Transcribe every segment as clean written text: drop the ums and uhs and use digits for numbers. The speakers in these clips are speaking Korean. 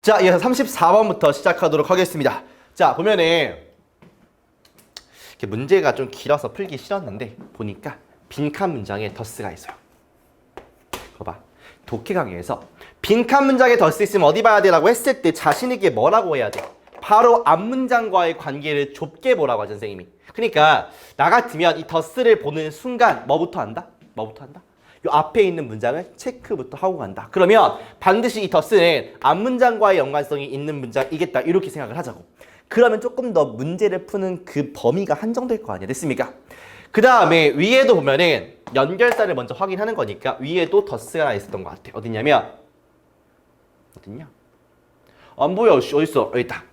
자, 이어서 34번부터 시작하도록 하겠습니다. 자, 보면은 이렇게 문제가 좀 길어서 풀기 싫었는데 보니까 빈칸 문장에 더스가 있어요. 봐봐. 독해 강의에서 빈칸 문장에 더스 있으면 어디 봐야 되라고 했을 때 자신에게 뭐라고 해야 돼? 바로 앞문장과의 관계를 좁게 보라고 하죠, 선생님이. 그러니까 나 같으면 이 더스를 보는 순간 뭐부터 한다? 뭐부터 한다? 요 앞에 있는 문장을 체크부터 하고 간다. 그러면 반드시 이 더스는 앞문장과의 연관성이 있는 문장이겠다. 이렇게 생각을 하자고. 그러면 조금 더 문제를 푸는 그 범위가 한정될 거 아니야. 됐습니까? 그 다음에 위에도 보면은 연결사를 먼저 확인하는 거니까 위에도 더스가 하나 있었던 것 같아. 어디냐면 어딨냐? 안 보여. 어딨어? 여기 있다.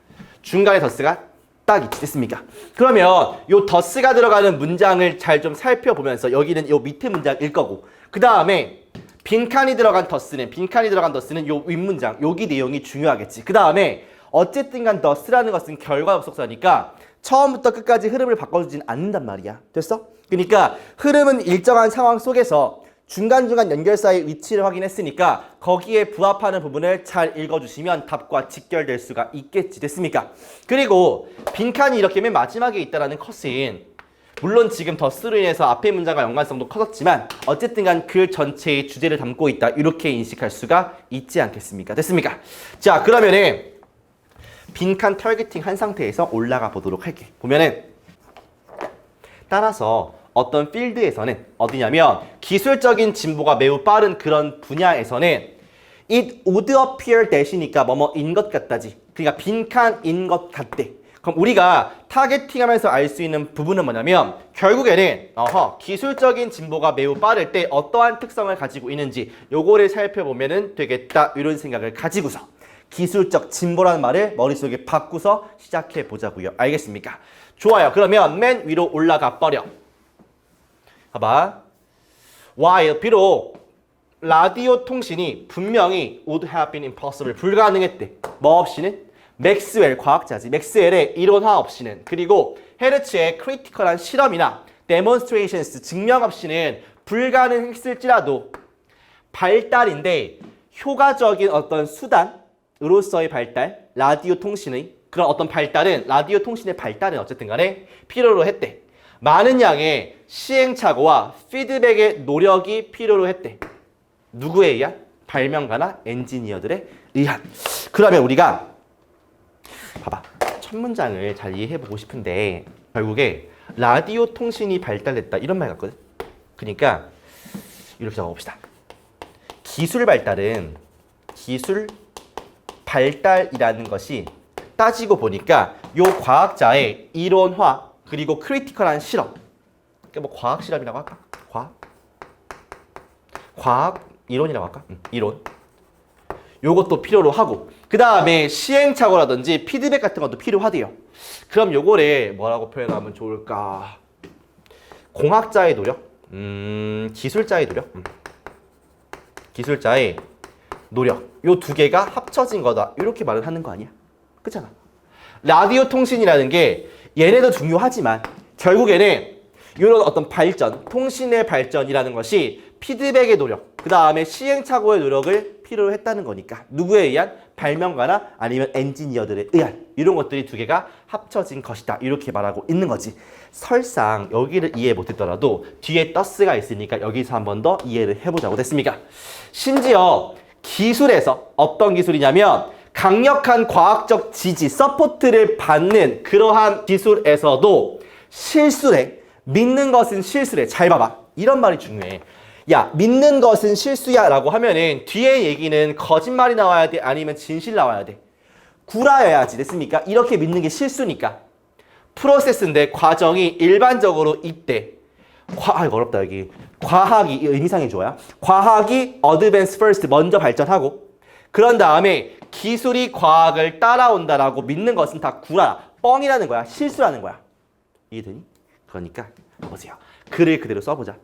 중간에 더스가 딱 있지. 됐습니까? 그러면 요 더스가 들어가는 문장을 잘 좀 살펴보면서 여기는 요 밑에 문장일 거고, 그 다음에 빈칸이 들어간 더스는 요 윗문장, 여기 내용이 중요하겠지. 그 다음에 어쨌든 간 더스라는 것은 결과 접속사니까 처음부터 끝까지 흐름을 바꿔주진 않는단 말이야. 됐어? 그러니까 흐름은 일정한 상황 속에서 중간중간 연결사의 위치를 확인했으니까 거기에 부합하는 부분을 잘 읽어주시면 답과 직결될 수가 있겠지. 됐습니까? 그리고 빈칸이 이렇게 맨 마지막에 있다는 것은 물론 지금 더스로 인해서 앞에 문장과 연관성도 커졌지만 어쨌든 간 글 전체의 주제를 담고 있다. 이렇게 인식할 수가 있지 않겠습니까? 됐습니까? 자, 그러면은 빈칸 타겟팅 한 상태에서 올라가 보도록 할게. 보면은 따라서 어떤 필드에서는 어디냐면 기술적인 진보가 매우 빠른 그런 분야에서는 it would appear that이니까 뭐뭐인 것 같다지. 그러니까 빈칸인 것 같대. 그럼 우리가 타겟팅하면서 알 수 있는 부분은 뭐냐면 결국에는 기술적인 진보가 매우 빠를 때 어떠한 특성을 가지고 있는지 요거를 살펴보면 되겠다. 이런 생각을 가지고서 기술적 진보라는 말을 머릿속에 바꾸서 시작해 보자고요. 알겠습니까? 좋아요. 그러면 맨 위로 올라가 버려. 봐봐. while 비록 라디오 통신이 분명히 would have been impossible 불가능했대. 뭐 없이는? 맥스웰 과학자지. 맥스웰의 이론화 없이는, 그리고 헤르츠의 크리티컬한 실험이나 demonstrations 증명 없이는 불가능했을지라도 발달인데 효과적인 어떤 수단으로서의 발달, 라디오 통신의 그런 어떤 발달은, 라디오 통신의 발달은 어쨌든 간에 필요로 했대. 많은 양의 시행착오와 피드백의 노력이 필요로 했대. 누구에 의한? 발명가나 엔지니어들에 의한. 그러면 우리가 봐봐. 첫 문장을 잘 이해해보고 싶은데 결국에 라디오 통신이 발달했다 이런 말 같거든. 그러니까 이렇게 적어봅시다. 기술 발달이라는 것이 따지고 보니까 요 과학자의 이론화 그리고 크리티컬한 실험, 그러니까 뭐 과학 실험이라고 할까? 과학 이론이라고 할까? 이론. 요것도 필요로 하고, 그 다음에 시행착오라든지 피드백 같은 것도 필요하대요. 그럼 요거를 뭐라고 표현하면 좋을까? 공학자의 노력? 기술자의 노력? 기술자의 노력. 요 두 개가 합쳐진 거다. 이렇게 말을 하는 거 아니야? 그렇잖아. 라디오 통신이라는 게 얘네도 중요하지만 결국에는 이런 어떤 발전, 통신의 발전이라는 것이 피드백의 노력, 그 다음에 시행착오의 노력을 필요로 했다는 거니까 누구에 의한? 발명가나 아니면 엔지니어들에 의한 이런 것들이 두 개가 합쳐진 것이다. 이렇게 말하고 있는 거지. 설상 여기를 이해 못했더라도 뒤에 더스가 있으니까 여기서 한 번 더 이해를 해보자고. 됐습니까? 심지어 기술에서 어떤 기술이냐면 강력한 과학적 지지, 서포트를 받는 그러한 기술에서도 실수래. 믿는 것은 실수래. 잘 봐봐. 이런 말이 중요해. 야, 믿는 것은 실수야 라고 하면은 뒤에 얘기는 거짓말이 나와야 돼? 아니면 진실 나와야 돼? 구라여야지. 됐습니까? 이렇게 믿는 게 실수니까. 프로세스인데 과정이 일반적으로 있대. 어렵다 여기. 과학이 의미상의 조야. 과학이 어드밴스 퍼스트 먼저 발전하고 그런 다음에 기술이 과학을 따라온다라고 믿는 것은 다 구라, 뻥이라는 거야. 실수라는 거야. 이해되니? 그러니까 보세요. 글을 그대로 써보자.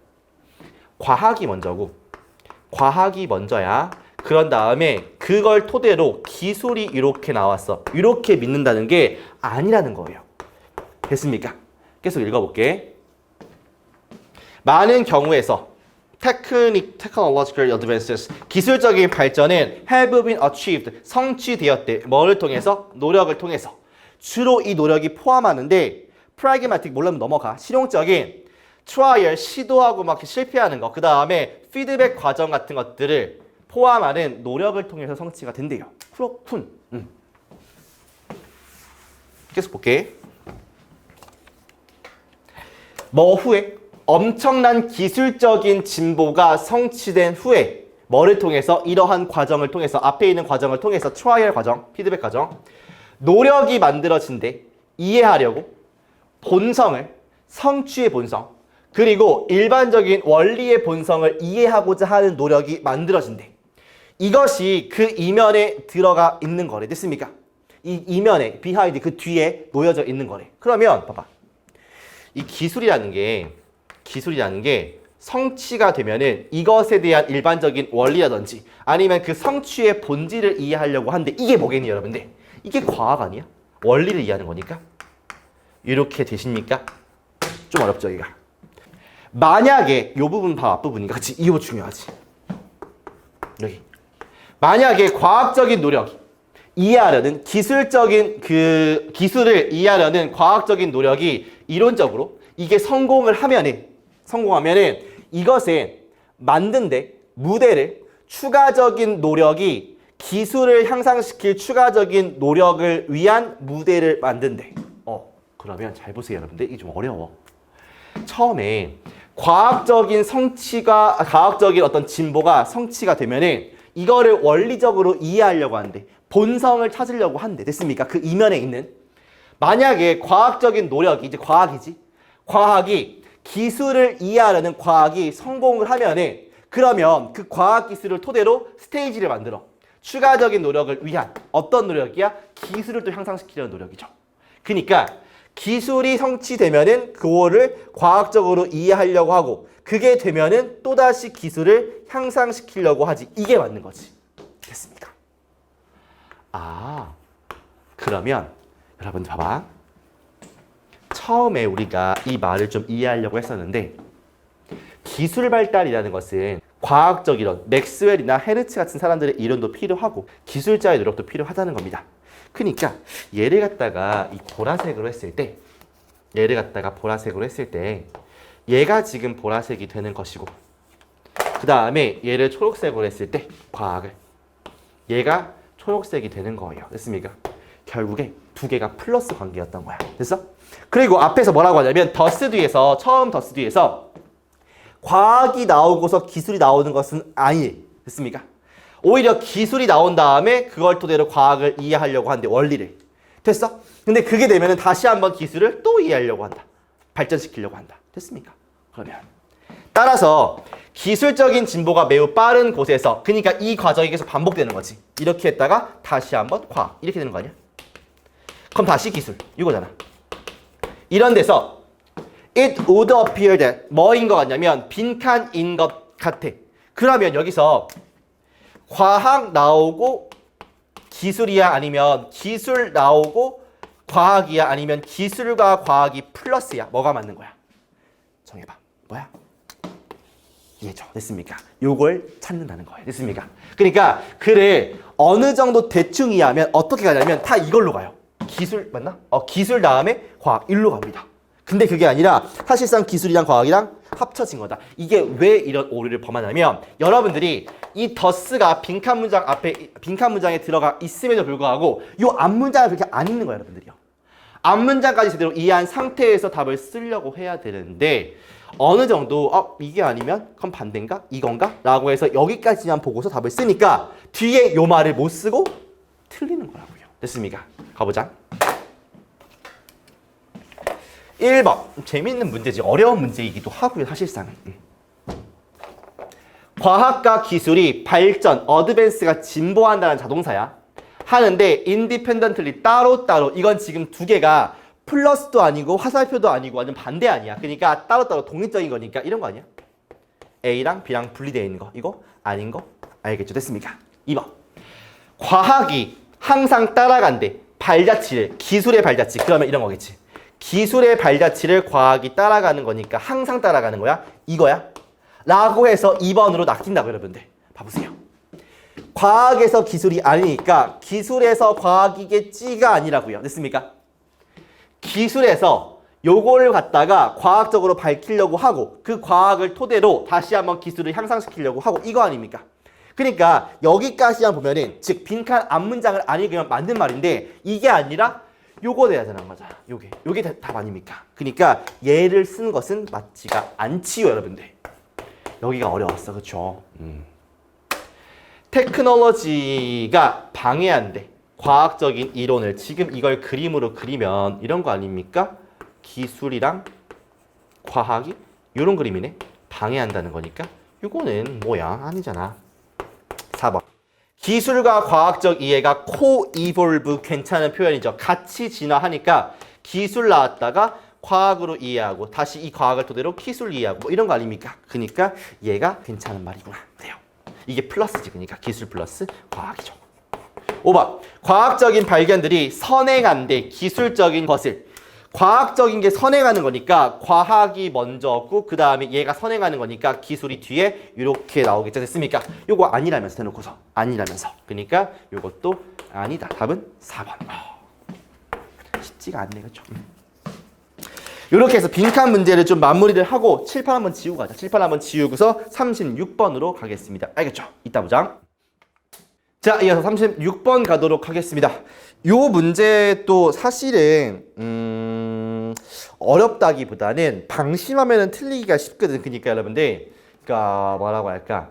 과학이 먼저고, 과학이 먼저야. 그런 다음에 그걸 토대로 기술이 이렇게 나왔어. 이렇게 믿는다는 게 아니라는 거예요. 됐습니까? 계속 읽어볼게. 많은 경우에서 technological advances. 기술적인 발전은 have been achieved. 성취되었대. 뭐를 통해서? 노력을 통해서. 주로 이 노력이 포함하는데 pragmatic 몰라면 넘어가. 실용적인 trial 시도하고 막 실패하는 거. 그 다음에 피드백 과정 같은 것들을 포함하는 노력을 통해서 성취가 된대요. 그렇군. 계속 볼게. 뭐 후에? 엄청난 기술적인 진보가 성취된 후에 뭐를 통해서? 이러한 과정을 통해서 앞에 있는 과정을 통해서 트라이얼 과정, 피드백 과정 노력이 만들어진대. 이해하려고 본성을 성취의 본성 그리고 일반적인 원리의 본성을 이해하고자 하는 노력이 만들어진대. 이것이 그 이면에 들어가 있는 거래. 됐습니까? 이 이면에 behind 그 뒤에 놓여져 있는 거래. 그러면 봐봐. 이 기술이라는 게 성취가 되면은 이것에 대한 일반적인 원리라든지 아니면 그 성취의 본질을 이해하려고 하는데 이게 뭐겠니 여러분들? 이게 과학 아니야? 원리를 이해하는 거니까. 이렇게 되십니까? 좀 어렵죠 이거. 만약에 이 부분 봐 앞부분이니까 그치? 이 부분 중요하지. 여기. 만약에 과학적인 노력이 이해하려는 기술적인 그 기술을 이해하려는 과학적인 노력이 이론적으로 이게 성공하면은 이것에 만든데 무대를 추가적인 노력이 기술을 향상시킬 추가적인 노력을 위한 무대를 만든대. 그러면 잘 보세요 여러분들. 이게 좀 어려워. 처음에 과학적인 어떤 진보가 성취가 되면은 이거를 원리적으로 이해하려고 하는데 본성을 찾으려고 한대. 됐습니까? 그 이면에 있는 만약에 과학적인 노력이 이제 과학이지. 과학이 기술을 이해하려는 과학이 성공을 하면은 그러면 그 과학 기술을 토대로 스테이지를 만들어. 추가적인 노력을 위한 어떤 노력이야? 기술을 또 향상시키려는 노력이죠. 그러니까 기술이 성취되면은 그거를 과학적으로 이해하려고 하고 그게 되면은 또다시 기술을 향상시키려고 하지. 이게 맞는 거지. 됐습니까? 그러면 여러분 봐봐. 처음에 우리가 이 말을 좀 이해하려고 했었는데 기술 발달이라는 것은 과학적 이론, 맥스웰이나 헤르츠 같은 사람들의 이론도 필요하고 기술자의 노력도 필요하다는 겁니다. 그러니까 얘를 갖다가 이 보라색으로 했을 때 얘가 지금 보라색이 되는 것이고 그 다음에 얘를 초록색으로 했을 때 과학을 얘가 초록색이 되는 거예요. 됐습니까? 결국에 두 개가 플러스 관계였던 거야. 됐어? 그리고 앞에서 뭐라고 하냐면 처음 더스 뒤에서 과학이 나오고서 기술이 나오는 것은 아니. 됐습니까? 오히려 기술이 나온 다음에 그걸 토대로 과학을 이해하려고 하는데 원리를. 됐어? 근데 그게 되면은 다시 한번 기술을 또 이해하려고 한다. 발전시키려고 한다. 됐습니까? 그러면 따라서 기술적인 진보가 매우 빠른 곳에서 그러니까 이 과정이 계속 반복되는 거지. 이렇게 했다가 다시 한번 과학. 이렇게 되는 거 아니야? 그럼 다시 기술. 이거잖아. 이런 데서 it would appear that 뭐인 것 같냐면 빈칸인 것 같아. 그러면 여기서 과학 나오고 기술이야 아니면 기술 나오고 과학이야 아니면 기술과 과학이 플러스야. 뭐가 맞는 거야? 정해봐. 뭐야? 이해죠. 됐습니까? 요걸 찾는다는 거예요. 됐습니까? 그러니까 글을 어느 정도 대충 이해하면 어떻게 가냐면 다 이걸로 가요. 기술 맞나? 기술 다음에 과학 일로 갑니다. 근데 그게 아니라 사실상 기술이랑 과학이랑 합쳐진 거다. 이게 왜 이런 오류를 범하냐면 여러분들이 이 더스가 빈칸 문장에 들어가 있음에도 불구하고 요 앞문장을 그렇게 안 읽는 거예요, 여러분들이요. 앞문장까지 제대로 이해한 상태에서 답을 쓰려고 해야 되는데 어느 정도 이게 아니면 그럼 반대인가? 이건가? 라고 해서 여기까지만 보고서 답을 쓰니까 뒤에 요 말을 못 쓰고 틀리는 거라고요. 됐습니까? 가보자. 1번 재미있는 문제지. 어려운 문제이기도 하고요. 사실상 과학과 기술이 발전, 어드밴스가 진보한다는 자동사야. 하는데 independently 따로따로 이건 지금 두 개가 플러스도 아니고 화살표도 아니고 완전 반대 아니야. 그러니까 따로따로 독립적인 거니까 이런 거 아니야? A랑 B랑 분리되어 있는 거. 이거 아닌 거 알겠죠? 됐습니까? 2번 과학이 항상 따라간대. 발자취를. 기술의 발자취. 그러면 이런 거겠지. 기술의 발자취를 과학이 따라가는 거니까 항상 따라가는 거야. 이거야. 라고 해서 2번으로 낚인다고 여러분들. 봐보세요. 과학에서 기술이 아니니까 기술에서 과학이겠지가 아니라고요. 됐습니까? 기술에서 요거를 갖다가 과학적으로 밝히려고 하고 그 과학을 토대로 다시 한번 기술을 향상시키려고 하고 이거 아닙니까? 그러니까 여기까지만 보면은 즉 빈칸 앞문장을 안 읽으면 맞는 말인데 이게 아니라 요거 돼야 되는 거잖아. 요게 답 아닙니까? 그러니까 얘를 쓴 것은 맞지가 않지요, 여러분들. 여기가 어려웠어, 그렇죠? 테크놀로지가 방해한대. 과학적인 이론을 지금 이걸 그림으로 그리면 이런 거 아닙니까? 기술이랑 과학이 이런 그림이네. 방해한다는 거니까 이거는 뭐야? 아니잖아. 4번. 기술과 과학적 이해가 co-evolve 괜찮은 표현이죠. 같이 진화하니까 기술 나왔다가 과학으로 이해하고 다시 이 과학을 토대로 기술 이해하고 뭐 이런 거 아닙니까? 그러니까 얘가 괜찮은 말이구나. 돼요. 이게 플러스지. 그러니까 기술 플러스 과학이죠. 5번. 과학적인 발견들이 선행한데 기술적인 것을. 과학적인 게 선행하는 거니까 과학이 먼저고 그 다음에 얘가 선행하는 거니까 기술이 뒤에 이렇게 나오겠죠. 됐습니까? 요거 아니라면서 대놓고서. 아니라면서. 그러니까 요것도 아니다. 답은 4번. 쉽지가 않네. 그렇죠? 이렇게 해서 빈칸 문제를 좀 마무리를 하고 칠판 한번 지우고 가자. 칠판 한번 지우고서 36번으로 가겠습니다. 알겠죠? 이따 보자. 자, 이어서 36번 가도록 하겠습니다. 요 문제도 사실은 어렵다기보다는 방심하면 틀리기가 쉽거든. 그러니까 여러분들 그러니까 뭐라고 할까?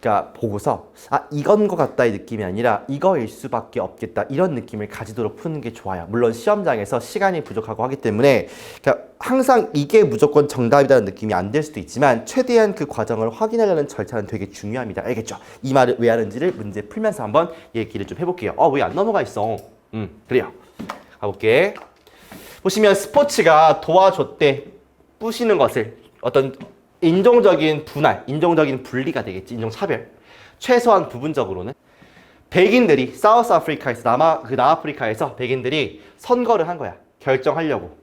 그러니까 보고서 아 이건 것 같다 이 느낌이 아니라 이거일 수밖에 없겠다 이런 느낌을 가지도록 푸는 게 좋아요. 물론 시험장에서 시간이 부족하고 하기 때문에 그러니까 항상 이게 무조건 정답이라는 느낌이 안 들 수도 있지만 최대한 그 과정을 확인하려는 절차는 되게 중요합니다. 알겠죠? 이 말을 왜 하는지를 문제 풀면서 한번 얘기를 좀 해볼게요. 왜 안 넘어가 있어? 그래요. 가볼게. 보시면 스포츠가 도와줬대. 부시는 것을 어떤 인종적인 분할, 인종적인 분리가 되겠지. 인종차별. 최소한 부분적으로는 백인들이 사우스 아프리카에서 남아프리카에서 백인들이 선거를 한 거야. 결정하려고.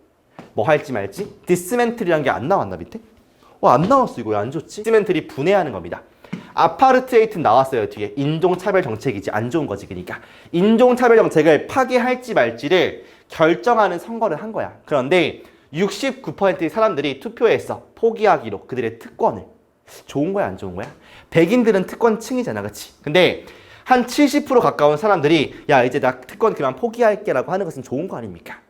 뭐 할지 말지. 디스멘틀이라는 게 안 나왔나 밑에? 안 나왔어. 이거 왜 안 좋지? 디스멘틀이 분해하는 겁니다. 아파르트헤이트 나왔어요. 뒤에. 인종차별 정책이지. 안 좋은 거지. 그러니까. 인종차별 정책을 파기할지 말지를 결정하는 선거를 한 거야. 그런데 69%의 사람들이 투표했어. 포기하기로 그들의 특권을. 좋은 거야, 안 좋은 거야? 백인들은 특권층이잖아, 그치? 근데 한 70% 가까운 사람들이 야 이제 나 특권 그만 포기할게 라고 하는 것은 좋은 거 아닙니까?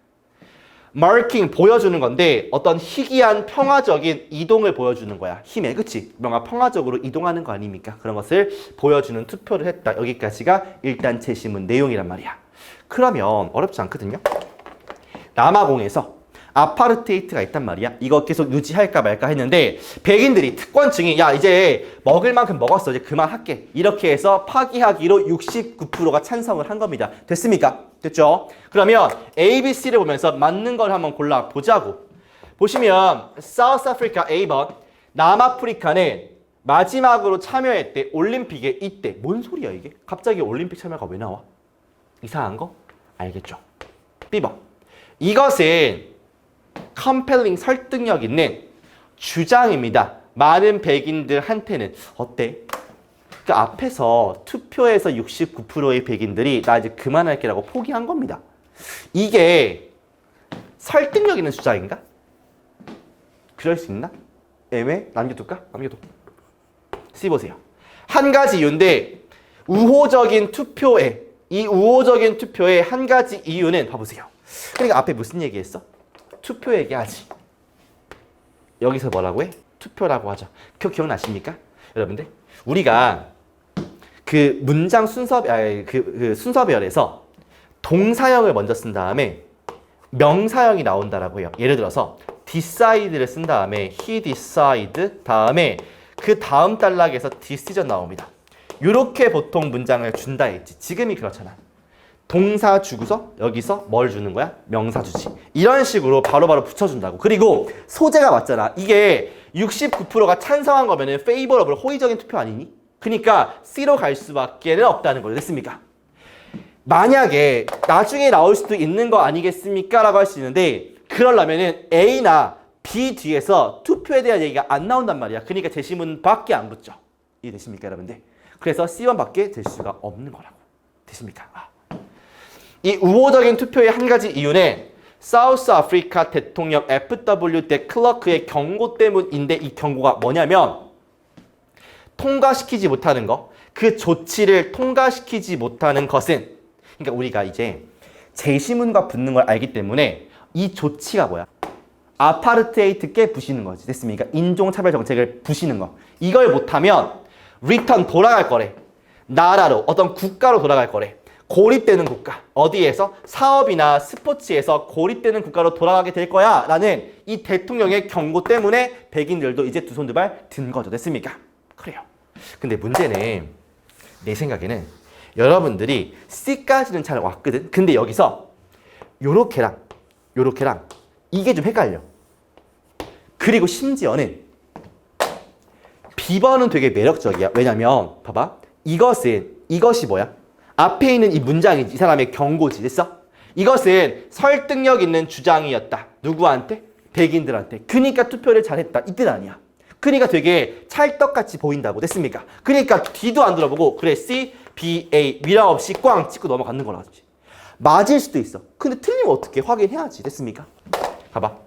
마킹 보여주는 건데 어떤 희귀한 평화적인 이동을 보여주는 거야. 힘에, 그치? 뭔가 평화적으로 이동하는 거 아닙니까? 그런 것을 보여주는 투표를 했다. 여기까지가 일단 제시문 내용이란 말이야. 그러면 어렵지 않거든요? 남아공에서 아파르테이트가 있단 말이야. 이거 계속 유지할까 말까 했는데 백인들이 특권층이 야 이제 먹을 만큼 먹었어. 이제 그만할게. 이렇게 해서 파기하기로 69%가 찬성을 한 겁니다. 됐습니까? 됐죠? 그러면 A, B, C를 보면서 맞는 걸 한번 골라보자고. 보시면 사우스 아프리카 A번 남아프리카는 마지막으로 참여했대. 올림픽에 이때. 뭔 소리야 이게? 갑자기 올림픽 참여가 왜 나와? 이상한 거? 알겠죠? B번 이것은 컴펠링 설득력 있는 주장입니다. 많은 백인들한테는 어때? 그 앞에서 투표에서 69%의 백인들이 나 이제 그만할게라고 포기한 겁니다. 이게 설득력 있는 주장인가? 그럴 수 있나? 애매? 남겨둘까? 남겨둬. C 보세요. 한 가지 이유인데 우호적인 투표에 이 우호적인 투표의 한 가지 이유는 봐보세요. 그러니까 앞에 무슨 얘기했어? 투표 얘기하지. 여기서 뭐라고 해? 투표라고 하죠. 그거 기억나십니까? 여러분들? 우리가 그 문장 순서별에서 동사형을 먼저 쓴 다음에 명사형이 나온다라고 해요. 예를 들어서 decide를 쓴 다음에 he decide 다음에 그 다음 단락에서 decision 나옵니다. 이렇게 보통 문장을 준다 했지. 지금이 그렇잖아. 동사 주고서 여기서 뭘 주는 거야? 명사 주지. 이런 식으로 바로바로 붙여준다고. 그리고 소재가 맞잖아. 이게 69%가 찬성한 거면은 favorable, 호의적인 투표 아니니? 그러니까 C로 갈 수밖에 없다는 거죠. 됐습니까? 만약에 나중에 나올 수도 있는 거 아니겠습니까? 라고 할 수 있는데 그러려면은 A나 B 뒤에서 투표에 대한 얘기가 안 나온단 말이야. 그러니까 제시문밖에 안 붙죠. 이해되십니까, 여러분들? 그래서 C1밖에 될 수가 없는 거라고. 되십니까? 이 우호적인 투표의 한 가지 이유는 사우스 아프리카 대통령 FW 대 클러크의 경고 때문인데 이 경고가 뭐냐면 통과시키지 못하는 거, 그 조치를 통과시키지 못하는 것은 그러니까 우리가 이제 제시문과 붙는 걸 알기 때문에 이 조치가 뭐야? 아파르테이트께 부시는 거지. 됐습니까? 인종차별 정책을 부시는 거. 이걸 못하면 리턴 돌아갈 거래. 나라로 어떤 국가로 돌아갈 거래. 고립되는 국가. 어디에서? 사업이나 스포츠에서 고립되는 국가로 돌아가게 될 거야 라는 이 대통령의 경고 때문에 백인들도 이제 두 손 두 발 든 거죠. 됐습니까? 그래요. 근데 문제는 내 생각에는 여러분들이 C까지는 잘 왔거든. 근데 여기서 요렇게랑 이게 좀 헷갈려. 그리고 심지어는 B번은 되게 매력적이야. 왜냐면 봐봐. 이것이 뭐야? 앞에 있는 이 문장이지. 이 사람의 경고지. 됐어? 이것은 설득력 있는 주장이었다. 누구한테? 백인들한테. 그러니까 투표를 잘했다. 이 뜻 아니야. 그러니까 되게 찰떡같이 보인다고. 됐습니까? 그러니까 D도 안 들어보고 그래 C, B, A 미라 없이 꽝 찍고 넘어가는 거라지. 맞을 수도 있어. 근데 틀리면 어떻게 확인해야지. 됐습니까? 봐봐.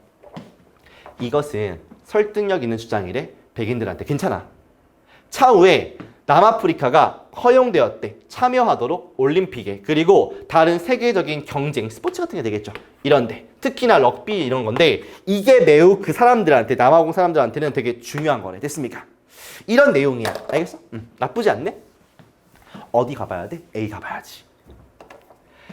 이것은 설득력 있는 주장이래. 백인들한테. 괜찮아. 차후에 남아프리카가 허용되었대. 참여하도록 올림픽에. 그리고 다른 세계적인 경쟁, 스포츠 같은 게 되겠죠. 이런데. 특히나 럭비 이런 건데 이게 매우 그 사람들한테, 남아공 사람들한테는 되게 중요한 거래. 됐습니까? 이런 내용이야. 알겠어? 나쁘지 않네? 어디 가봐야 돼? A 가봐야지.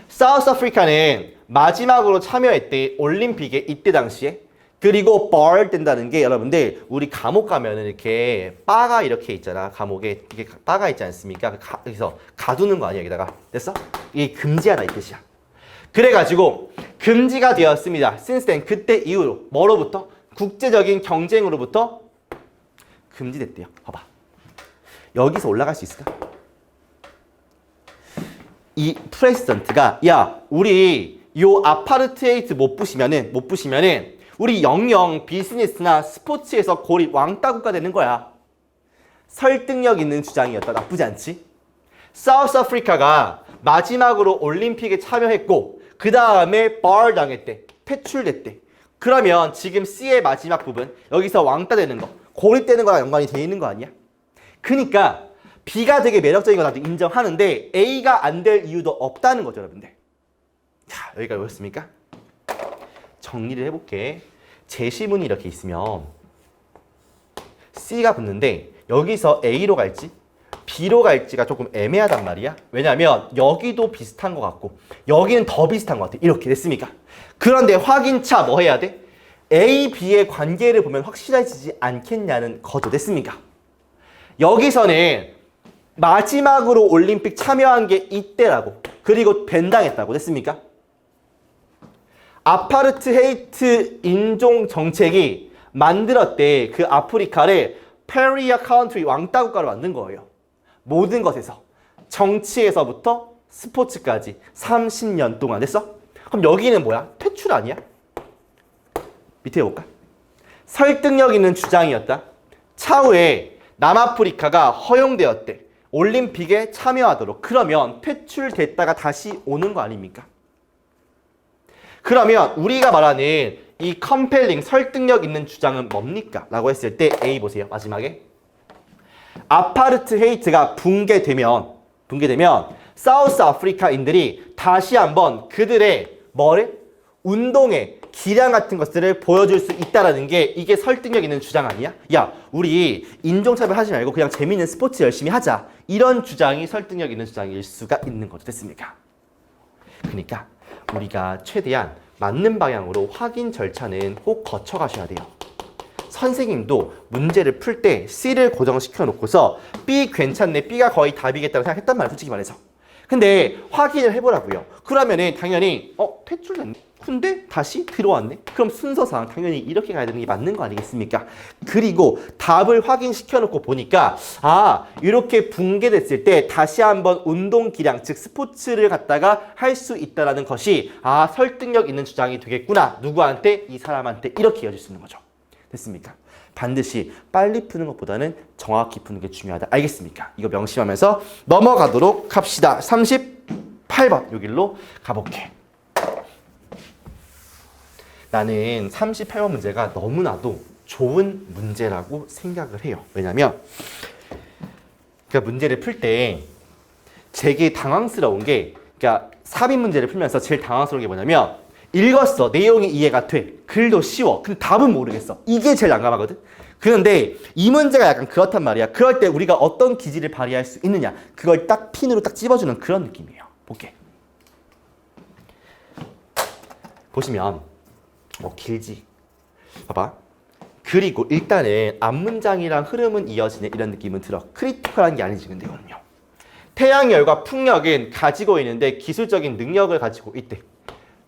사우스 아프리카는 마지막으로 참여했대. 올림픽에 이때 당시에. 그리고 bar 된다는 게 여러분들 우리 감옥 가면은 이렇게 바가 이렇게 있잖아. 감옥에 이게 바가 있지 않습니까? 그래서 가두는 거 아니야 여기다가. 됐어? 이게 금지하다 이 뜻이야. 그래가지고 금지가 되었습니다. since then 그때 이후로 뭐로부터? 국제적인 경쟁으로부터 금지됐대요. 봐봐. 여기서 올라갈 수 있을까? 이 프레시던트가 야 우리 요 아파르테이트 못 부시면은 우리 영영 비즈니스나 스포츠에서 고립 왕따 국가 되는 거야. 설득력 있는 주장이었다. 나쁘지 않지? 사우스 아프리카가 마지막으로 올림픽에 참여했고 그 다음에 bar 당했대. 퇴출됐대. 그러면 지금 C의 마지막 부분 여기서 왕따 되는 거, 고립되는 거랑 연관이 돼 있는 거 아니야? 그러니까 B가 되게 매력적인 거 나도 인정하는데 A가 안 될 이유도 없다는 거죠, 여러분들. 자, 여기까지 오셨습니까? 정리를 해볼게. 제시문이 이렇게 있으면 C가 붙는데 여기서 A로 갈지 B로 갈지가 조금 애매하단 말이야. 왜냐면 여기도 비슷한 것 같고 여기는 더 비슷한 것 같아. 이렇게 됐습니까? 그런데 확인차 뭐 해야 돼? A, B의 관계를 보면 확실해지지 않겠냐는 거죠. 됐습니까? 여기서는 마지막으로 올림픽 참여한 게 이때라고. 그리고 밴당했다고. 됐습니까? 아파르트헤이트 인종 정책이 만들었대. 그 아프리카를 페리아 카운트리 왕따 국가로 만든 거예요. 모든 것에서. 정치에서부터 스포츠까지 30년 동안. 됐어? 그럼 여기는 뭐야? 퇴출 아니야? 밑에 볼까? 설득력 있는 주장이었다. 차후에 남아프리카가 허용되었대. 올림픽에 참여하도록. 그러면 퇴출됐다가 다시 오는 거 아닙니까? 그러면 우리가 말하는 이 컴펠링, 설득력 있는 주장은 뭡니까? 라고 했을 때 A 보세요. 마지막에. 아파르트헤이트가 붕괴되면 사우스 아프리카인들이 다시 한번 그들의 운동의 기량 같은 것들을 보여줄 수 있다라는 게 이게 설득력 있는 주장 아니야? 야, 우리 인종차별 하지 말고 그냥 재미있는 스포츠 열심히 하자. 이런 주장이 설득력 있는 주장일 수가 있는 거죠. 됐습니까? 그러니까 우리가 최대한 맞는 방향으로 확인 절차는 꼭 거쳐가셔야 돼요. 선생님도 문제를 풀 때 C를 고정시켜 놓고서 B 괜찮네, B가 거의 답이겠다고 생각했단 말이에요. 솔직히 말해서. 근데 확인을 해보라고요. 그러면은 당연히 퇴출됐네. 근데 다시 들어왔네. 그럼 순서상 당연히 이렇게 가야 되는 게 맞는 거 아니겠습니까? 그리고 답을 확인시켜 놓고 보니까 이렇게 붕괴됐을 때 다시 한번 운동 기량, 즉 스포츠를 갖다가 할 수 있다라는 것이 설득력 있는 주장이 되겠구나. 누구한테? 이 사람한테. 이렇게 이어질 수 있는 거죠. 됐습니까? 반드시 빨리 푸는 것보다는 정확히 푸는 게 중요하다. 알겠습니까? 이거 명심하면서 넘어가도록 합시다. 38번 요 길로 가볼게. 나는 38번 문제가 너무나도 좋은 문제라고 생각을 해요. 왜냐면 그러니까 문제를 풀 때 되게 당황스러운 게, 그러니까 삽입 문제를 풀면서 제일 당황스러운 게 뭐냐면 읽었어. 내용이 이해가 돼. 글도 쉬워. 근데 답은 모르겠어. 이게 제일 난감하거든. 그런데 이 문제가 약간 그렇단 말이야. 그럴 때 우리가 어떤 기질을 발휘할 수 있느냐. 그걸 딱 핀으로 딱 찝어주는 그런 느낌이에요. 볼게. 보시면 길지. 봐봐. 그리고 일단은 앞문장이랑 흐름은 이어지는 이런 느낌은 들어. 크리티컬한 게 아니지 근데 이거는요. 태양열과 풍력은 가지고 있는데 기술적인 능력을 가지고 있대.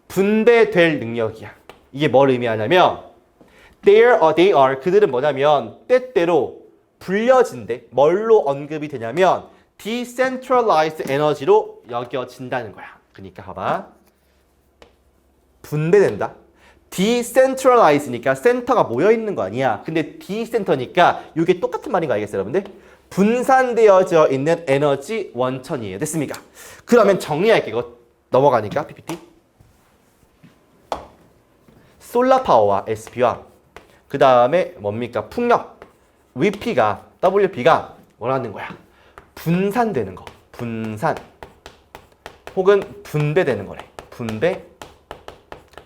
분배될 능력이야. 이게 뭘 의미하냐면 they are 그들은 뭐냐면 때때로 불려진대. 뭘로 언급이 되냐면 decentralized energy로 여겨진다는 거야. 그러니까 봐봐. 분배된다. decentralize니까 센터가 모여있는 거 아니야. 근데 decenter니까 이게 똑같은 말인 거 알겠어요 여러분들? 분산되어져 있는 에너지 원천이에요. 됐습니까? 그러면 정리할게. 이거 넘어가니까 PPT. 솔라 파워와 SP와 그 다음에 뭡니까? 풍력 WP가 원하는 거야. 분산되는 거. 분산 혹은 분배되는 거래. 분배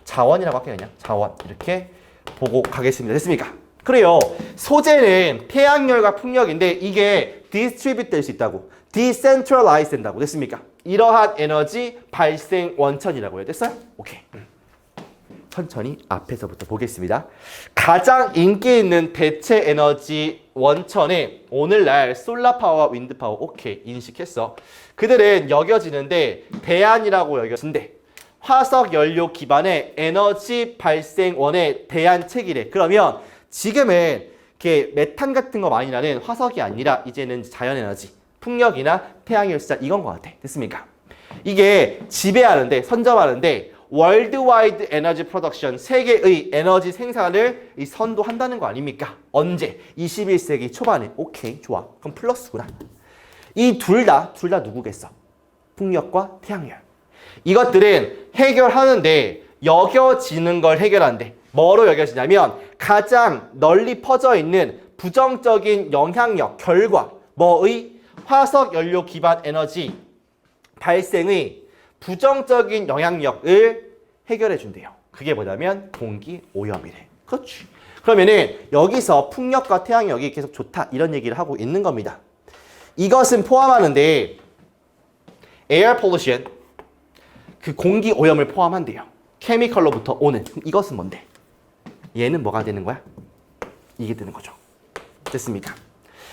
자원이라고 할게요. 그냥 자원 이렇게 보고 가겠습니다. 됐습니까? 그래요. 소재는 태양열과 풍력인데 이게 디스트리뷰트 될 수 있다고. 디센트럴라이즈 된다고. 됐습니까? 이러한 에너지 발생 원천이라고 해요. 됐어요? 오케이. 천천히 앞에서부터 보겠습니다. 가장 인기 있는 대체 에너지 원천에 오늘날 솔라 파워와 윈드 파워 오케이 인식했어. 그들은 여겨지는데 대안이라고 여겨진대. 화석 연료 기반의 에너지 발생원의 대안책이래. 그러면 지금은 이렇게 메탄 같은 거 많이 나는 화석이 아니라 이제는 자연에너지, 풍력이나 태양열수자 이건 것 같아. 됐습니까? 이게 지배하는데, 선점하는데 월드와이드 에너지 프로덕션, 세계의 에너지 생산을 선도한다는 거 아닙니까? 언제? 21세기 초반에. 오케이, 좋아. 그럼 플러스구나. 이 둘 다 누구겠어? 풍력과 태양열. 이것들은 해결하는데 여겨지는 걸 해결한대. 뭐로 여겨지냐면 가장 널리 퍼져 있는 부정적인 영향력, 결과, 뭐의 화석 연료 기반 에너지 발생의 부정적인 영향력을 해결해 준대요. 그게 뭐냐면 공기 오염이래. 그렇지. 그러면은 여기서 풍력과 태양력이 계속 좋다 이런 얘기를 하고 있는 겁니다. 이것은 포함하는데 air pollution 그 공기 오염을 포함한대요. 케미컬로부터 오는 이것은 뭔데? 얘는 뭐가 되는 거야? 이게 되는 거죠. 됐습니까?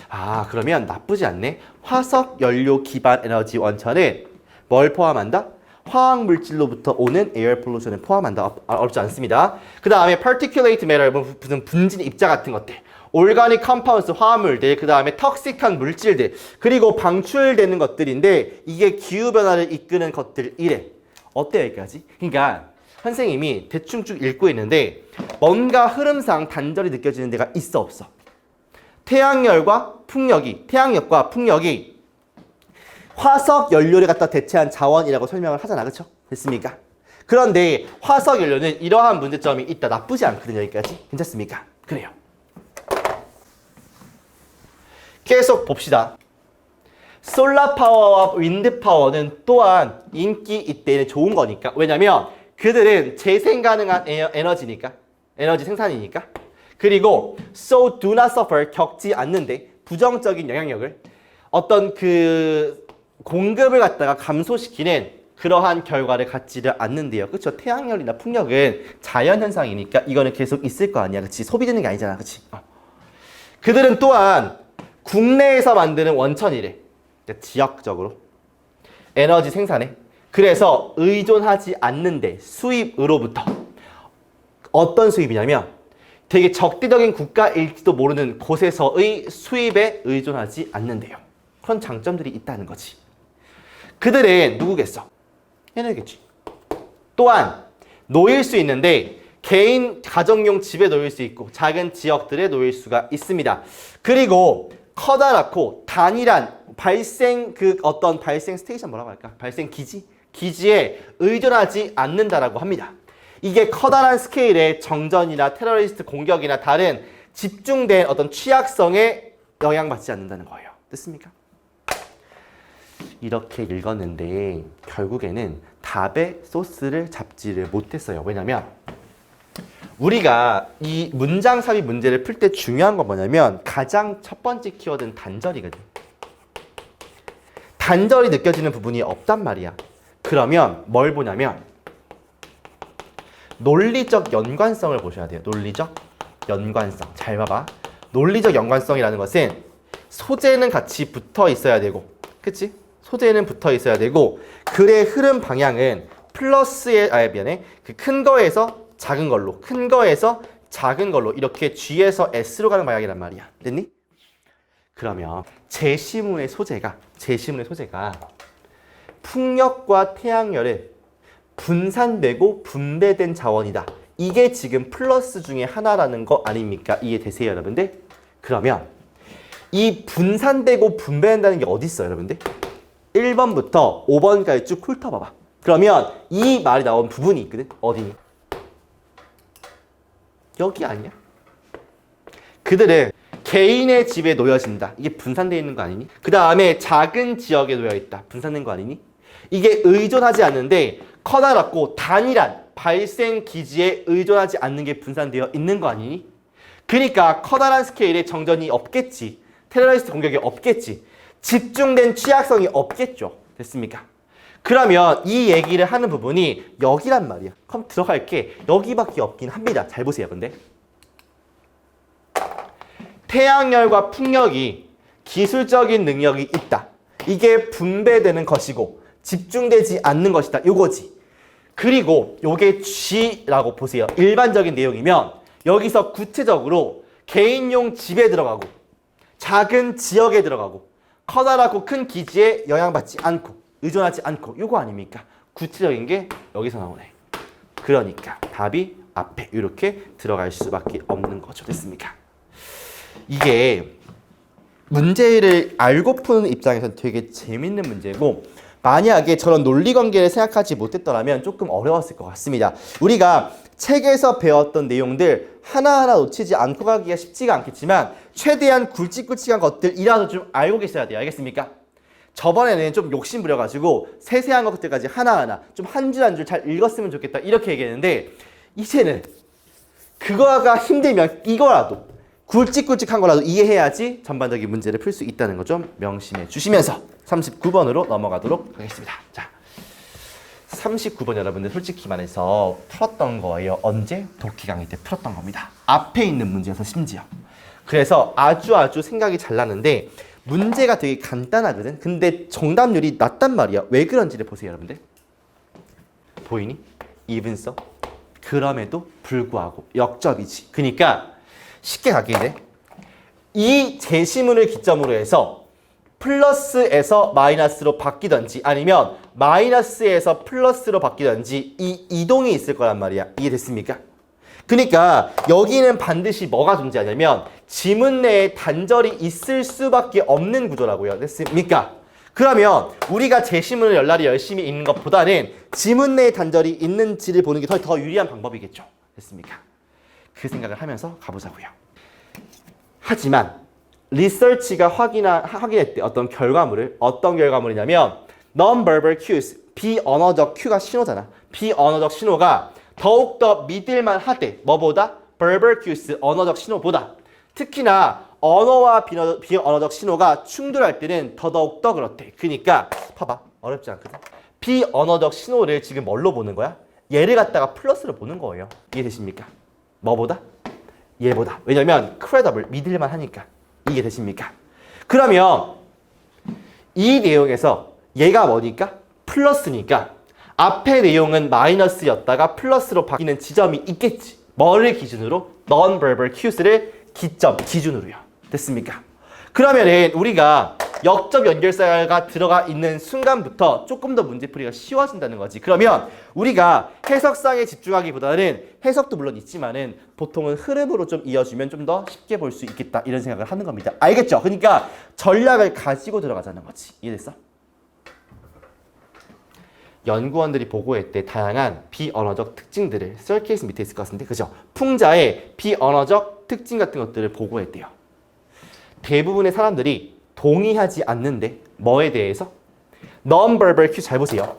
아 그러면 나쁘지 않네. 화석 연료 기반 에너지 원천은 뭘 포함한다? 화학 물질로부터 오는 에어 폴루션을 포함한다. 어렵지 않습니다. 그 다음에 particulate matter, 무슨 분진 입자 같은 것들, organic compounds, 화합물들, 그 다음에 톡식한 물질들, 그리고 방출되는 것들인데 이게 기후변화를 이끄는 것들이래. 어때요 여기까지? 그러니까 선생님이 대충 쭉 읽고 있는데 뭔가 흐름상 단절이 느껴지는 데가 있어 없어? 태양력과 풍력이 화석 연료를 갖다 대체한 자원이라고 설명을 하잖아. 그렇죠? 됐습니까? 그런데 화석 연료는 이러한 문제점이 있다. 나쁘지 않거든요. 여기까지. 괜찮습니까? 그래요. 계속 봅시다. 솔라 파워와 윈드 파워는 또한 인기 있대는 좋은 거니까. 왜냐면 그들은 재생 가능한 에너지니까. 에너지 생산이니까. 그리고 so do not suffer 겪지 않는데 부정적인 영향력을 어떤 그 공급을 갖다가 감소시키는 그러한 결과를 갖지를 않는데요. 그렇죠? 태양열이나 풍력은 자연현상이니까 이거는 계속 있을 거 아니야. 그치? 소비되는 게 아니잖아. 그치? 그들은 또한 국내에서 만드는 원천이래. 그러니까 지역적으로 에너지 생산에. 그래서 의존하지 않는데 수입으로부터 어떤 수입이냐면 되게 적대적인 국가일지도 모르는 곳에서의 수입에 의존하지 않는데요. 그런 장점들이 있다는 거지. 그들은 누구겠어? 얘네겠지. 또한 놓일 수 있는데 개인 가정용 집에 놓일 수 있고 작은 지역들에 놓일 수가 있습니다. 그리고 커다랗고 단일한 발생 어떤 발생 스테이션 뭐라고 할까? 발생 기지에 의존하지 않는다라고 합니다. 이게 커다란 스케일의 정전이나 테러리스트 공격이나 다른 집중된 어떤 취약성에 영향받지 않는다는 거예요. 됐습니까? 이렇게 읽었는데 결국에는 답의 소스를 잡지를 못했어요. 왜냐면 우리가 이 문장 삽입 문제를 풀 때 중요한 건 뭐냐면 가장 첫 번째 키워드는 단절이거든. 단절이 느껴지는 부분이 없단 말이야. 그러면 뭘 보냐면 논리적 연관성을 보셔야 돼요. 논리적 연관성. 잘 봐봐. 논리적 연관성이라는 것은 소재는 같이 붙어 있어야 되고, 그치? 소재는 붙어 있어야 되고, 글의 흐름 방향은 플러스의, 그 큰 거에서 작은 걸로, 큰 거에서 작은 걸로 이렇게 G에서 S로 가는 방향이란 말이야. 됐니? 그러면 제시문의 소재가 풍력과 태양열을 분산되고 분배된 자원이다. 이게 지금 플러스 중에 하나라는 거 아닙니까? 이해되세요, 여러분들? 그러면 이 분산되고 분배된다는 게 어디 있어요, 여러분들? 1번부터 5번까지 쭉 훑어봐봐. 그러면 이 말이 나온 부분이 있거든. 어디니? 여기 아니야? 그들은 개인의 집에 놓여진다. 이게 분산되어 있는 거 아니니? 그 다음에 작은 지역에 놓여있다. 분산된 거 아니니? 이게 의존하지 않는데 커다랗고 단일한 발생 기지에 의존하지 않는 게 분산되어 있는 거 아니니? 그러니까 커다란 스케일의 정전이 없겠지. 테러리스트 공격이 없겠지. 집중된 취약성이 없겠죠. 됐습니까? 그러면 이 얘기를 하는 부분이 여기란 말이야. 그럼 들어갈 게 여기밖에 없긴 합니다. 잘 보세요. 근데 태양열과 풍력이 기술적인 능력이 있다. 이게 분배되는 것이고 집중되지 않는 것이다. 요거지. 그리고 요게 G라고 보세요. 일반적인 내용이면 여기서 구체적으로 개인용 집에 들어가고 작은 지역에 들어가고 커다랗고 큰 기지에 영향받지 않고 의존하지 않고 요거 아닙니까? 구체적인 게 여기서 나오네. 그러니까 답이 앞에 이렇게 들어갈 수밖에 없는 거죠. 됐습니까? 이게 문제를 알고 푸는 입장에서는 되게 재밌는 문제고 만약에 저런 논리관계를 생각하지 못했더라면 조금 어려웠을 것 같습니다. 우리가 책에서 배웠던 내용들 하나하나 놓치지 않고 가기가 쉽지가 않겠지만 최대한 굵직굵직한 것들이라도 좀 알고 계셔야 돼요. 알겠습니까? 저번에는 좀 욕심 부려가지고 세세한 것들까지 하나하나 좀 한 줄 한 줄 잘 읽었으면 좋겠다 이렇게 얘기했는데 이제는 그거가 힘들면 이거라도 굵직굵직한 거라도 이해해야지 전반적인 문제를 풀 수 있다는 거 좀 명심해 주시면서 39번으로 넘어가도록 하겠습니다. 자, 39번 여러분들 솔직히 말해서 풀었던 거예요. 언제? 독해 강의 때 풀었던 겁니다. 앞에 있는 문제여서 심지어. 그래서 아주 생각이 잘 나는데 문제가 되게 간단하거든. 근데 정답률이 낮단 말이야. 왜 그런지를 보세요, 여러분들. 보이니? 이분서. 그럼에도 불구하고 역접이지. 그러니까 쉽게 가게 돼. 이 제시문을 기점으로 해서 플러스에서 마이너스로 바뀌던지 아니면 마이너스에서 플러스로 바뀌던지 이 이동이 있을 거란 말이야. 이해됐습니까? 그러니까 여기는 반드시 뭐가 존재하냐면 지문 내에 단절이 있을 수밖에 없는 구조라고요. 됐습니까? 그러면 우리가 제시문을 열심히 읽는 것보다는 지문 내에 단절이 있는지를 보는 게 더 유리한 방법이겠죠. 됐습니까? 그 생각을 하면서 가보자고요. 하지만 리서치가 확인했대. 어떤 결과물이냐면 non-verbal cues, 비언어적 큐가 신호잖아. 비언어적 신호가 더욱더 믿을만 하대. 뭐보다? verbal cues, 언어적 신호보다. 특히나 언어와 비언어적 신호가 충돌할 때는 더더욱더 그렇대. 그러니까 봐봐. 어렵지 않거든. 비언어적 신호를 지금 뭘로 보는 거야? 얘를 갖다가 플러스로 보는 거예요. 이해되십니까? 뭐보다? 얘보다. 왜냐면 credible, 믿을만 하니까. 이해되십니까? 그러면 이 내용에서 얘가 뭐니까? 플러스니까 앞의 내용은 마이너스였다가 플러스로 바뀌는 지점이 있겠지. 뭐를 기준으로? non-verbal cues를 기준으로요. 됐습니까? 그러면은 우리가 역접 연결사가 들어가 있는 순간부터 조금 더 문제풀이가 쉬워진다는 거지. 그러면 우리가 해석상에 집중하기보다는 해석도 물론 있지만은 보통은 흐름으로 좀 이어주면 좀 더 쉽게 볼 수 있겠다 이런 생각을 하는 겁니다. 알겠죠? 그러니까 전략을 가지고 들어가자는 거지. 이해됐어? 연구원들이 보고했대 다양한 비언어적 특징들을 썰 케이스 밑에 있을 것 같은데 그죠? 풍자의 비언어적 특징 같은 것들을 보고했대요. 대부분의 사람들이 동의하지 않는데 뭐에 대해서? non-verbal cue 잘 보세요.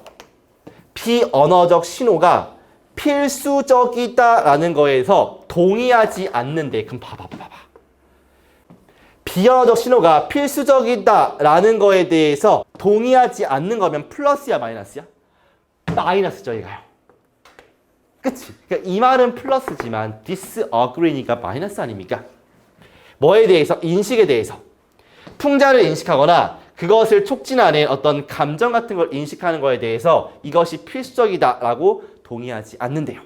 비언어적 신호가 필수적이다라는 거에서 동의하지 않는데 그럼 봐봐. 비언어적 신호가 필수적이다라는 거에 대해서 동의하지 않는 거면 플러스야 마이너스야? 마이너스죠 얘가요. 그치? 그러니까 이 말은 플러스지만 disagree니까 마이너스 아닙니까? 뭐에 대해서? 인식에 대해서. 풍자를 인식하거나 그것을 촉진하는 어떤 감정 같은 걸 인식하는 거에 대해서 이것이 필수적이다라고 동의하지 않는데요.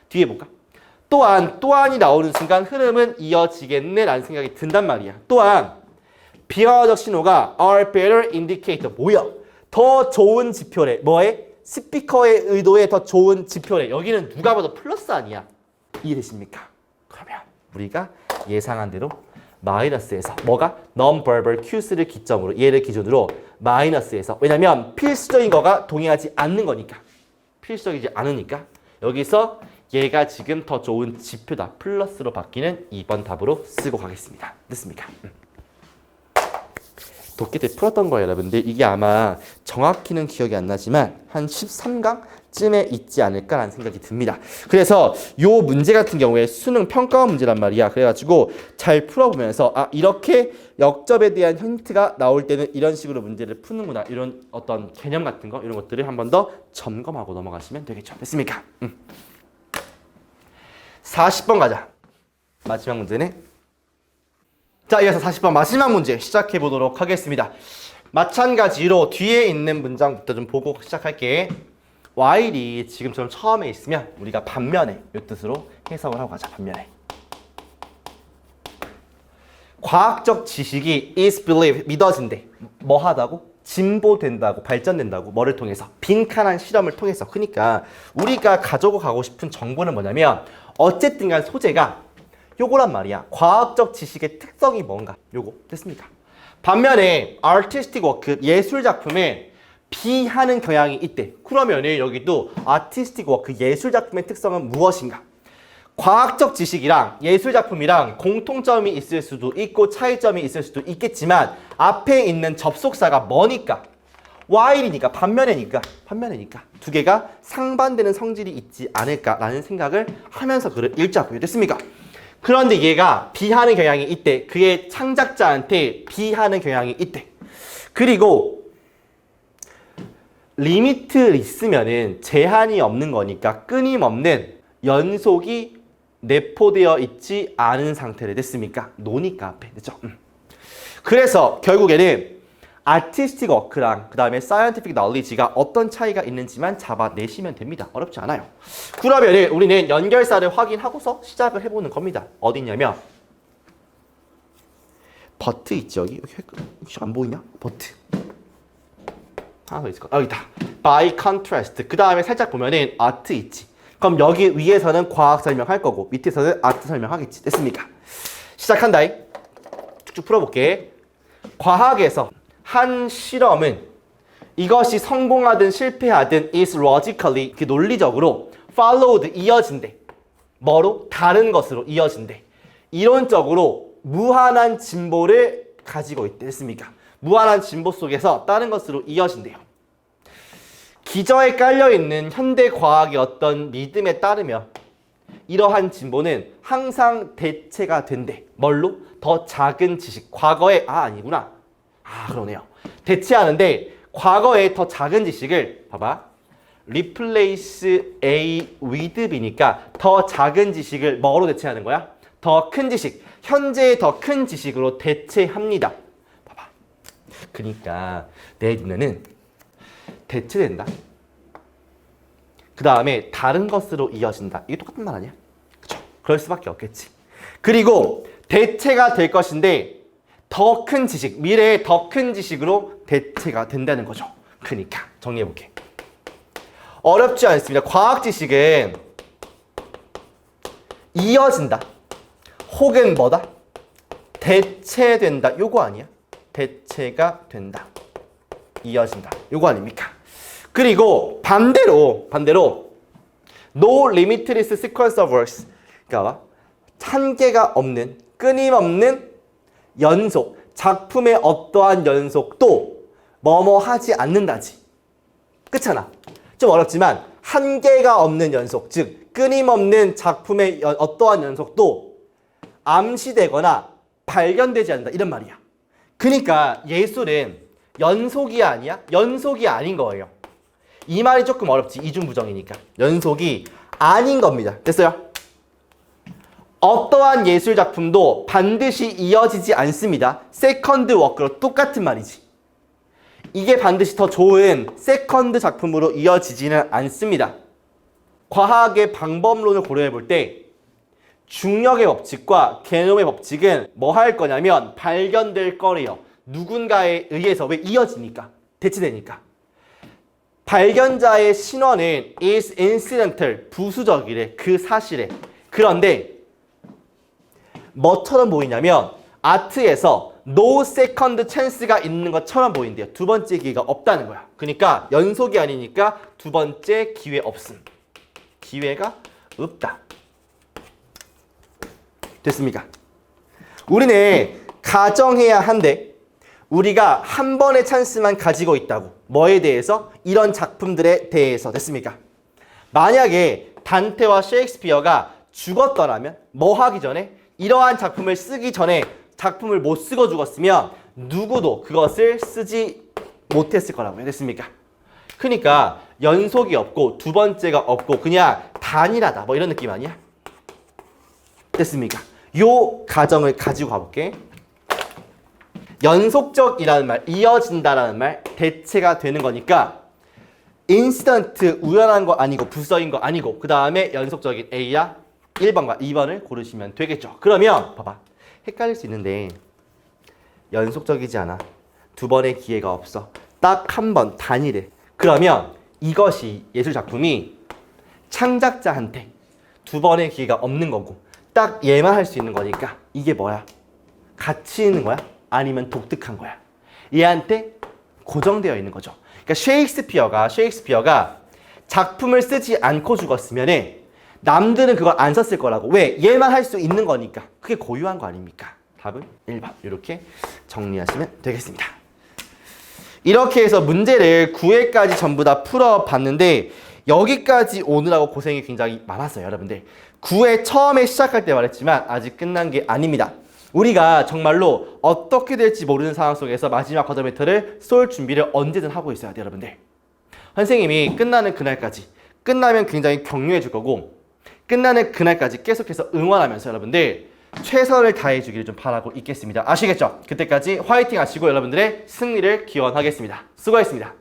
뒤에 볼까? 또한이 나오는 순간 흐름은 이어지겠네 라는 생각이 든단 말이야. 또한 비언어적 신호가 are better indicator. 뭐야? 더 좋은 지표래. 뭐에? 스피커의 의도에 더 좋은 지표래. 여기는 누가 봐도 플러스 아니야. 이해되십니까? 그러면 우리가 예상한 대로 마이너스에서 뭐가? non-verbal cues를 기점으로 얘를 기준으로 마이너스에서 왜냐면 필수적인 거가 동의하지 않는 거니까 필수적이지 않으니까 여기서 얘가 지금 더 좋은 지표다. 플러스로 바뀌는 2번 답으로 쓰고 가겠습니다. 됐습니까? 독해 때 풀었던 거예요, 여러분들. 이게 아마 정확히는 기억이 안 나지만 한 13강쯤에 있지 않을까라는 생각이 듭니다. 그래서 요 문제 같은 경우에 수능 평가원 문제란 말이야. 그래가지고 잘 풀어보면서 아 이렇게 역접에 대한 힌트가 나올 때는 이런 식으로 문제를 푸는구나. 이런 어떤 개념 같은 거 이런 것들을 한 번 더 점검하고 넘어가시면 되겠죠. 됐습니까? 40번 가자. 마지막 문제네. 자, 이어서 40번 마지막 문제 시작해 보도록 하겠습니다. 마찬가지로 뒤에 있는 문장부터 좀 보고 시작할게. while이 지금처럼 처음에 있으면 우리가 반면에 이 뜻으로 해석을 하고 가자. 반면에. 과학적 지식이 is believed, 믿어진대. 뭐 하다고? 진보된다고, 발전된다고. 뭐를 통해서? 빈칸한 실험을 통해서. 그러니까 우리가 가지고 가고 싶은 정보는 뭐냐면 어쨌든 간 소재가 요거란 말이야. 과학적 지식의 특성이 뭔가. 요거. 됐습니까? 반면에 artistic work, 예술 작품에 비하는 경향이 있대. 그러면은 여기도 artistic work, 예술 작품의 특성은 무엇인가? 과학적 지식이랑 예술 작품이랑 공통점이 있을 수도 있고 차이점이 있을 수도 있겠지만 앞에 있는 접속사가 뭐니까? while이니까 반면에니까 두 개가 상반되는 성질이 있지 않을까라는 생각을 하면서 글을 읽자고요. 됐습니까? 그런데 얘가 비하는 경향이 있대. 그의 창작자한테 비하는 경향이 있대. 그리고 리미트 있으면은 제한이 없는 거니까 끊임없는 연속이 내포되어 있지 않은 상태를 됐습니까? 노니까 앞에. 됐죠? 그래서 결국에는 아티스틱 워크랑 그 다음에 사이언티픽 널리지가 어떤 차이가 있는지만 잡아내시면 됩니다. 어렵지 않아요. 그러면 우리는 연결사를 확인하고서 시작을 해보는 겁니다. 어디냐면 버트 있지 여기? 혹시 안 보이냐? 버트 하나 더 있을 거야. 여기 있다. by contrast. 그 다음에 살짝 보면은 art 있지. 그럼 여기 위에서는 과학 설명할 거고 밑에서는 아트 설명하겠지. 됐습니까? 시작한다. 쭉쭉 풀어볼게. 과학에서 한 실험은 이것이 성공하든 실패하든 is logically 논리적으로 followed 이어진대. 뭐로? 다른 것으로 이어진대. 이론적으로 무한한 진보를 가지고 있대. 됐습니까? 무한한 진보 속에서 다른 것으로 이어진대요. 기저에 깔려있는 현대 과학의 어떤 믿음에 따르면 이러한 진보는 항상 대체가 된대. 뭘로? 더 작은 지식. 과거에 아니구나. 그러네요. 대체하는데 과거에 더 작은 지식을 봐봐. replace A with B니까 더 작은 지식을 뭐로 대체하는 거야? 더 큰 지식. 현재의 더 큰 지식으로 대체합니다. 봐봐. 그러니까 내 눈에는 대체된다. 그 다음에 다른 것으로 이어진다. 이게 똑같은 말 아니야? 그쵸? 그럴 수밖에 없겠지. 그리고 대체가 될 것인데 더 큰 지식, 미래의 더 큰 지식으로 대체가 된다는 거죠. 그러니까 정리해볼게. 어렵지 않습니다. 과학 지식은 이어진다. 혹은 뭐다? 대체된다. 요거 아니야? 대체가 된다. 이어진다. 요거 아닙니까? 그리고 반대로 No limitless sequence of words. 그러니까 한계가 없는 끊임없는 연속, 작품의 어떠한 연속도 뭐뭐 하지 않는다지. 그렇잖아. 좀 어렵지만 한계가 없는 연속, 즉 끊임없는 작품의 어떠한 연속도 암시되거나 발견되지 않는다. 이런 말이야. 그러니까 예술은 연속이 아니야? 연속이 아닌 거예요. 이 말이 조금 어렵지. 이중부정이니까. 연속이 아닌 겁니다. 됐어요? 어떠한 예술 작품도 반드시 이어지지 않습니다. 세컨드 워크로 똑같은 말이지. 이게 반드시 더 좋은 세컨드 작품으로 이어지지는 않습니다. 과학의 방법론을 고려해 볼 때 중력의 법칙과 개놈의 법칙은 뭐 할 거냐면 발견될 거래요. 누군가에 의해서. 왜? 이어지니까. 대체되니까. 발견자의 신원은 is incidental, 부수적이래. 그 사실에. 그런데 뭐처럼 보이냐면 아트에서 no second chance가 있는 것처럼 보인대요. 두 번째 기회가 없다는 거야. 그러니까 연속이 아니니까 두 번째 기회 없음. 기회가 없다. 됐습니까? 우리는 가정해야 한데 우리가 한 번의 찬스만 가지고 있다고. 뭐에 대해서? 이런 작품들에 대해서. 됐습니까? 만약에 단테와 셰익스피어가 죽었더라면 뭐 하기 전에? 이러한 작품을 쓰기 전에 작품을 못 쓰고 죽었으면 누구도 그것을 쓰지 못했을 거라고요. 됐습니까? 그러니까 연속이 없고 두 번째가 없고 그냥 단일하다. 뭐 이런 느낌 아니야? 됐습니까? 요 가정을 가지고 가볼게. 연속적이라는 말, 이어진다라는 말, 대체가 되는 거니까 인시던트, 우연한 거 아니고 부서인 거 아니고 그 다음에 연속적인 A야 1번과 2번을 고르시면 되겠죠. 그러면 봐봐. 헷갈릴 수 있는데 연속적이지 않아. 두 번의 기회가 없어. 딱 한 번 단일해. 그러면 이것이 예술작품이 창작자한테 두 번의 기회가 없는 거고 딱 얘만 할 수 있는 거니까 이게 뭐야? 가치 있는 거야? 아니면 독특한 거야? 얘한테 고정되어 있는 거죠. 그러니까 셰익스피어가 작품을 쓰지 않고 죽었으면 남들은 그걸 안 썼을 거라고. 왜? 얘만 할 수 있는 거니까. 그게 고유한 거 아닙니까? 답은 1번. 이렇게 정리하시면 되겠습니다. 이렇게 해서 문제를 9회까지 전부 다 풀어봤는데 여기까지 오느라고 고생이 굉장히 많았어요, 여러분들. 9회 처음에 시작할 때 말했지만 아직 끝난 게 아닙니다. 우리가 정말로 어떻게 될지 모르는 상황 속에서 마지막 쿼드메터를 쏠 준비를 언제든 하고 있어야 돼요, 여러분들. 선생님이 끝나는 그날까지, 끝나면 굉장히 격려해 줄 거고 끝나는 그날까지 계속해서 응원하면서 여러분들 최선을 다해 주기를 좀 바라고 있겠습니다. 아시겠죠? 그때까지 화이팅 하시고 여러분들의 승리를 기원하겠습니다. 수고하셨습니다.